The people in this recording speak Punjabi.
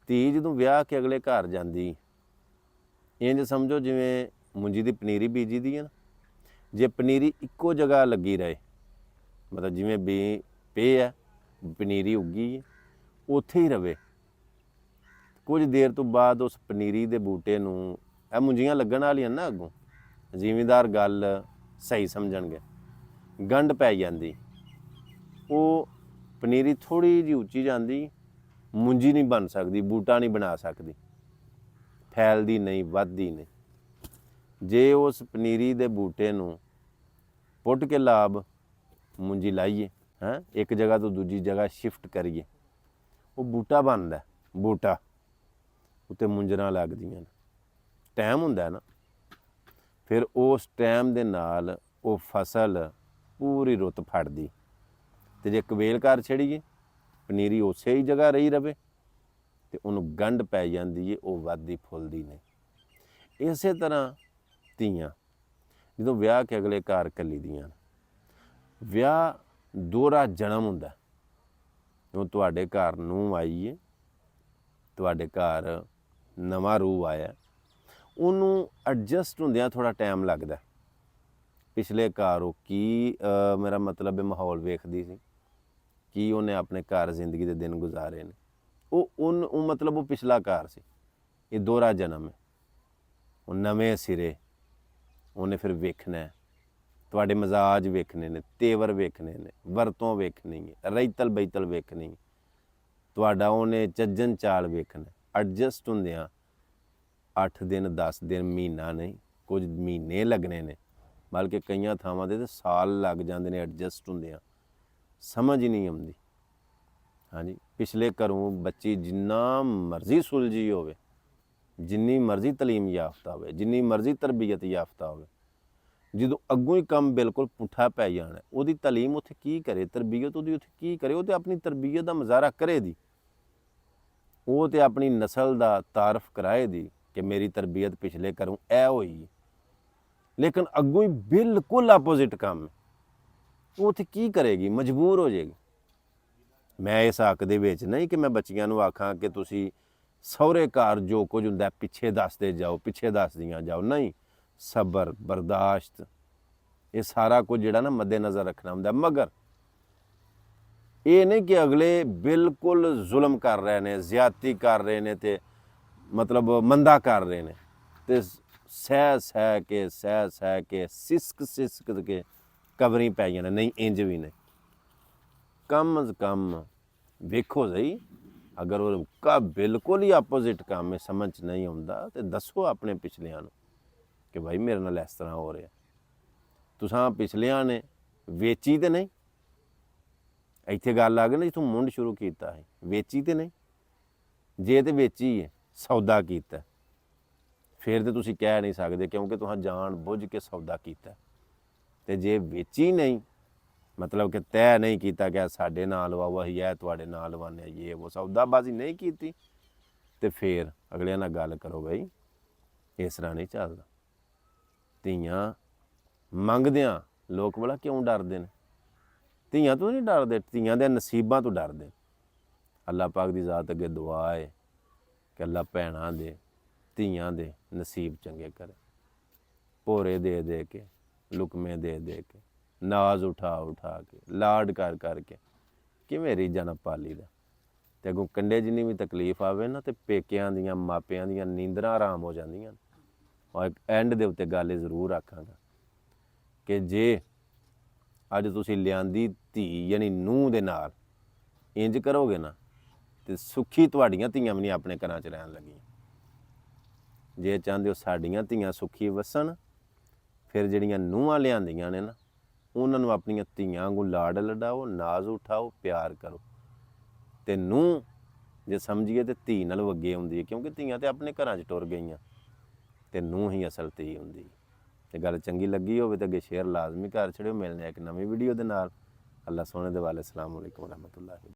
ਧੀ ਜਦੋਂ ਵਿਆਹ ਕੇ ਅਗਲੇ ਘਰ ਜਾਂਦੀ, ਇੰਜ ਸਮਝੋ ਜਿਵੇਂ ਮੁੰਜੀ ਦੀ ਪਨੀਰੀ ਬੀਜੀ ਦੀ ਹੈ ਨਾ, ਜੇ ਪਨੀਰੀ ਇੱਕੋ ਜਗ੍ਹਾ ਲੱਗੀ ਰਹੇ, ਮਤਲਬ ਜਿਵੇਂ ਬੀ ਪੇ ਹੈ, ਪਨੀਰੀ ਉੱਗੀ ਹੈ, ਉੱਥੇ ਹੀ ਰਵੇ। ਕੁਝ ਦੇਰ ਤੋਂ ਬਾਅਦ ਉਸ ਪਨੀਰੀ ਦੇ ਬੂਟੇ ਨੂੰ, ਇਹ ਮੁੰਜੀਆਂ ਲੱਗਣ ਵਾਲੀਆਂ ਨਾ ਅੱਗੋਂ, ਜ਼ਿਮੀਂਦਾਰ ਗੱਲ ਸਹੀ ਸਮਝਣਗੇ, ਗੰਢ ਪੈ ਜਾਂਦੀ, ਉਹ ਪਨੀਰੀ ਥੋੜ੍ਹੀ ਜਿਹੀ ਉੱਚੀ ਜਾਂਦੀ, ਮੁੰਜੀ ਨਹੀਂ ਬਣ ਸਕਦੀ, ਬੂਟਾ ਨਹੀਂ ਬਣਾ ਸਕਦੀ, ਫੈਲਦੀ ਨਹੀਂ, ਵੱਧਦੀ ਨਹੀਂ। ਜੇ ਉਸ ਪਨੀਰੀ ਦੇ ਬੂਟੇ ਨੂੰ ਪੁੱਟ ਕੇ ਲਾਭ ਮੁੰਜੀ ਲਾਈਏ, ਇੱਕ ਜਗ੍ਹਾ ਤੋਂ ਦੂਜੀ ਜਗ੍ਹਾ ਸ਼ਿਫਟ ਕਰੀਏ, ਉਹ ਬੂਟਾ ਬਣਦਾ, ਬੂਟਾ ਉੱਤੇ ਮੁੰਜਰਾਂ ਲੱਗਦੀਆਂ ਨੇ, ਟਾਈਮ ਹੁੰਦਾ ਨਾ, ਫਿਰ ਉਸ ਟਾਈਮ ਦੇ ਨਾਲ ਉਹ ਫਸਲ ਪੂਰੀ ਰੁੱਤ ਫੜਦੀ। ਅਤੇ ਜੇ ਕਵੇਲ ਕਰ ਛੜੀਏ, ਪਨੀਰੀ ਉਸੇ ਹੀ ਜਗ੍ਹਾ ਰਹੀ ਰਵੇ, ਅਤੇ ਉਹਨੂੰ ਗੰਢ ਪੈ ਜਾਂਦੀ ਹੈ, ਉਹ ਵੱਧਦੀ ਫੁੱਲਦੀ ਨਹੀਂ। ਇਸੇ ਤਰ੍ਹਾਂ ਧੀਆਂ ਜਦੋਂ ਵਿਆਹ ਕੇ ਅਗਲੇ ਘਰ ਘੱਲੀ ਦੀਆਂ, ਵਿਆਹ ਦੋਹਰਾ ਜਨਮ ਹੁੰਦਾ। ਉਹ ਤੁਹਾਡੇ ਘਰ ਨੂੰਹ ਆਈ ਹੈ, ਤੁਹਾਡੇ ਘਰ ਨਵਾਂ ਰੂਹ ਆਇਆ, ਉਹਨੂੰ ਐਡਜਸਟ ਹੁੰਦਿਆਂ ਥੋੜ੍ਹਾ ਟਾਈਮ ਲੱਗਦਾ। ਪਿਛਲੇ ਘਰ ਉਹ ਕੀ ਮੇਰਾ ਮਤਲਬ ਮਾਹੌਲ ਵੇਖਦੀ ਸੀ, ਕੀ ਉਹਨੇ ਆਪਣੇ ਘਰ ਜ਼ਿੰਦਗੀ ਦੇ ਦਿਨ ਗੁਜ਼ਾਰੇ ਨੇ, ਉਹ ਮਤਲਬ ਉਹ ਪਿਛਲਾ ਘਰ ਸੀ। ਇਹ ਦੋਹਰਾ ਜਨਮ ਹੈ। ਉਹ ਨਵੇਂ ਸਿਰੇ ਉਹਨੇ ਫਿਰ ਵੇਖਣਾ, ਤੁਹਾਡੇ ਮਜ਼ਾਜ ਵੇਖਣੇ ਨੇ, ਤੇਵਰ ਵੇਖਣੇ ਨੇ, ਵਰਤੋਂ ਵੇਖਣੀ ਹੈ, ਰਈਤਲ ਬਈਤਲ ਵੇਖਣੀ, ਤੁਹਾਡਾ ਉਹਨੇ ਚੱਜਣ ਚਾਲ ਵੇਖਣਾ। ਐਡਜਸਟ ਹੁੰਦਿਆਂ 8 ਦਿਨ 10 ਦਿਨ, ਮਹੀਨਾ ਨਹੀਂ, ਕੁਝ ਮਹੀਨੇ ਲੱਗਣੇ ਨੇ, ਬਲਕਿ ਕਈਆਂ ਥਾਵਾਂ 'ਤੇ ਤਾਂ ਸਾਲ ਲੱਗ ਜਾਂਦੇ ਨੇ ਐਡਜਸਟ ਹੁੰਦਿਆਂ, ਸਮਝ ਹੀ ਨਹੀਂ ਆਉਂਦੀ। ਹਾਂਜੀ, ਪਿਛਲੇ ਘਰੋਂ ਬੱਚੀ ਜਿੰਨਾ ਮਰਜ਼ੀ ਸੁਲਝੀ ਹੋਵੇ, ਜਿੰਨੀ ਮਰਜ਼ੀ ਤਲੀਮ ਯਾਫਤਾ ਹੋਵੇ, ਜਿੰਨੀ ਮਰਜ਼ੀ ਤਰਬੀਅਤ ਯਾਫਤਾ ਹੋਵੇ, ਜਦੋਂ ਅੱਗੋਂ ਹੀ ਕੰਮ ਬਿਲਕੁਲ ਪੁੱਠਾ ਪੈ ਜਾਣਾ, ਉਹਦੀ ਤਲੀਮ ਉੱਥੇ ਕੀ ਕਰੇ, ਤਰਬੀਅਤ ਉਹਦੀ ਉੱਥੇ ਕੀ ਕਰੇ? ਉਹ ਤਾਂ ਆਪਣੀ ਤਰਬੀਅਤ ਦਾ ਮੁਜ਼ਾਹਰਾ ਕਰੇ ਦੀ, ਉਹ ਤਾਂ ਆਪਣੀ ਨਸਲ ਦਾ ਤਾਰਫ ਕਰਾਏ ਦੀ ਕਿ ਮੇਰੀ ਤਰਬੀਅਤ ਪਿਛਲੇ ਘਰੋਂ ਇਹ ਹੋਈ, ਲੇਕਿਨ ਅੱਗੋਂ ਹੀ ਬਿਲਕੁਲ ਆਪੋਜ਼ਿਟ ਕੰਮ, ਉਹ ਉੱਥੇ ਕੀ ਕਰੇਗੀ? ਮਜਬੂਰ ਹੋ ਜਾਏਗੀ। ਮੈਂ ਇਸ ਹੱਕ ਦੇ ਵਿੱਚ ਨਹੀਂ ਕਿ ਮੈਂ ਬੱਚੀਆਂ ਨੂੰ ਆਖਾਂ ਕਿ ਤੁਸੀਂ ਸਹੁਰੇ ਘਰ ਜੋ ਕੁਝ ਹੁੰਦਾ ਪਿੱਛੇ ਦੱਸਦੇ ਜਾਓ, ਪਿੱਛੇ ਦੱਸਦੀਆਂ ਜਾਓ, ਨਹੀਂ। ਸਬਰ, ਬਰਦਾਸ਼ਤ, ਇਹ ਸਾਰਾ ਕੁਝ ਜਿਹੜਾ ਨਾ ਮੱਦੇ ਨਜ਼ਰ ਰੱਖਣਾ ਹੁੰਦਾ। ਮਗਰ ਇਹ ਨਹੀਂ ਕਿ ਅਗਲੇ ਬਿਲਕੁਲ ਜ਼ੁਲਮ ਕਰ ਰਹੇ ਨੇ, ਜ਼ਿਆਦਤੀ ਕਰ ਰਹੇ ਨੇ, ਅਤੇ ਮਤਲਬ ਮੰਦਾ ਕਰ ਰਹੇ ਨੇ, ਅਤੇ ਸਹਿ ਕੇ ਸਿਸਕ ਕੇ ਕਵਰੀ ਪੈ ਜਾਣਾ, ਨਹੀਂ, ਇੰਜ ਵੀ ਨਹੀਂ। ਕਮ ਅਜ਼ ਕਮ ਵੇਖੋ ਸਹੀ, ਅਗਰ ਉਹ ਬਿਲਕੁਲ ਹੀ ਆਪੋਜ਼ਿਟ ਕੰਮ ਹੈ, ਸਮਝ ਨਹੀਂ ਆਉਂਦਾ, ਤਾਂ ਦੱਸੋ ਆਪਣੇ ਪਿਛਲਿਆਂ ਨੂੰ ਕਿ ਭਾਈ ਮੇਰੇ ਨਾਲ ਇਸ ਤਰ੍ਹਾਂ ਹੋ ਰਿਹਾ। ਤੁਸਾਂ ਪਿਛਲਿਆਂ ਨੇ ਵੇਚੀ ਤੇ ਨਹੀਂ, ਇੱਥੇ ਗੱਲ ਆ ਗਈ ਨਾ ਜਿੱਥੋਂ ਮੁੰਡ ਸ਼ੁਰੂ ਕੀਤਾ ਹੈ, ਵੇਚੀ ਤੇ ਨਹੀਂ। ਜੇ ਤੇ ਵੇਚੀ ਹੈ, ਸੌਦਾ ਕੀਤਾ, ਫਿਰ ਤਾਂ ਤੁਸੀਂ ਕਹਿ ਨਹੀਂ ਸਕਦੇ, ਕਿਉਂਕਿ ਤੁਹਾਂ ਜਾਣ ਬੁੱਝ ਕੇ ਸੌਦਾ ਕੀਤਾ। ਅਤੇ ਜੇ ਵੇਚੀ ਨਹੀਂ, ਮਤਲਬ ਕਿ ਤੈਅ ਨਹੀਂ ਕੀਤਾ ਕਿ ਸਾਡੇ ਨਾਲ ਵਾਹ ਅਸੀਂ ਇਹ ਤੁਹਾਡੇ ਨਾਲ ਲਵਾਉਂਦੇ ਹਾਂ, ਇਹ ਉਹ ਸੌਦਾਬਾਜ਼ੀ ਨਹੀਂ ਕੀਤੀ, ਅਤੇ ਫਿਰ ਅਗਲਿਆਂ ਨਾਲ ਗੱਲ ਕਰੋ, ਬਈ ਇਸ ਤਰ੍ਹਾਂ ਨਹੀਂ ਚੱਲਦਾ। ਧੀਆਂ ਮੰਗਦਿਆਂ ਲੋਕ ਬੜਾ ਕਿਉਂ ਡਰਦੇ ਨੇ? ਧੀਆਂ ਤੋਂ ਨਹੀਂ ਡਰਦੇ, ਧੀਆਂ ਦੇ ਨਸੀਬਾਂ ਤੋਂ ਡਰਦੇ। ਅੱਲਾਹ ਪਾਕ ਦੀ ਜ਼ਾਤ ਅੱਗੇ ਦੁਆ ਹੈ ਕਿ ਅੱਲਾਹ ਭੈਣਾਂ ਦੇ, ਧੀਆਂ ਦੇ ਨਸੀਬ ਚੰਗੇ ਕਰੇ, ਭੋਰੇ ਦੇ ਦੇ ਕੇ, ਲੁਕਮੇ ਦੇ ਦੇ ਕੇ, ਨਾਜ਼ ਉਠਾ ਉਠਾ ਕੇ, ਲਾਡ ਕਰ ਕਰਕੇ ਕਿਵੇਂ ਰੀਝਾਂ ਨਾਲ ਪਾਲੀ ਦਾ। ਅਤੇ ਅੱਗੋਂ ਕੰਡੇ ਜਿੰਨੀ ਵੀ ਤਕਲੀਫ ਆਵੇ ਨਾ, ਅਤੇ ਪੇਕਿਆਂ ਦੀਆਂ, ਮਾਪਿਆਂ ਦੀਆਂ ਨੀਂਦਰਾਂ ਆਰਾਮ ਹੋ ਜਾਂਦੀਆਂ। ਔਰ ਐਂਡ ਦੇ ਉੱਤੇ ਗੱਲ ਇਹ ਜ਼ਰੂਰ ਆਖਾਂਗਾ ਕਿ ਜੇ ਅੱਜ ਤੁਸੀਂ ਲਿਆਂਦੀ ਧੀ ਯਾਨੀ ਨੂੰਹ ਦੇ ਨਾਲ ਇੰਜ ਕਰੋਗੇ ਨਾ, ਅਤੇ ਸੁਖੀ ਤੁਹਾਡੀਆਂ ਧੀਆਂ ਵੀ ਨਹੀਂ ਆਪਣੇ ਘਰਾਂ 'ਚ ਰਹਿਣ ਲੱਗੀਆਂ। ਜੇ ਚਾਹੁੰਦੇ ਹੋ ਸਾਡੀਆਂ ਧੀਆਂ ਸੁਖੀ ਵਸਣ, ਫਿਰ ਜਿਹੜੀਆਂ ਨੂੰਹਾਂ ਲਿਆਂਦੀਆਂ ਨੇ ਨਾ, ਉਹਨਾਂ ਨੂੰ ਆਪਣੀਆਂ ਧੀਆਂ ਵਾਂਗੂ ਲਾਡ ਲਡਾਓ, ਨਾਜ਼ ਉਠਾਓ, ਪਿਆਰ ਕਰੋ। ਅਤੇ ਨੂੰਹ ਜੇ ਸਮਝੀਏ ਤਾਂ ਧੀ ਨਾਲ ਅੱਗੇ ਆਉਂਦੀ ਹੈ, ਕਿਉਂਕਿ ਧੀਆਂ ਤਾਂ ਆਪਣੇ ਘਰਾਂ 'ਚ ਟੁਰ ਗਈਆਂ, ਅਤੇ ਨੂੰਹ ਹੀ ਅਸਲ ਧੀ ਹੁੰਦੀ। ਅਤੇ ਗੱਲ ਚੰਗੀ ਲੱਗੀ ਹੋਵੇ ਤਾਂ ਅੱਗੇ ਸ਼ੇਅਰ ਲਾਜ਼ਮੀ ਕਰ ਛੜਿਓ। ਮਿਲਦੇ ਇੱਕ ਨਵੀਂ ਵੀਡੀਓ ਦੇ ਨਾਲ। ਅੱਲਾਹ ਸੋਹਣੇ ਦੇ ਵਾਲੇ। ਅਸਲਾਮ ਅਲੈਕੁਮ ਵਰਹਿਮਤੁਲਾਹ।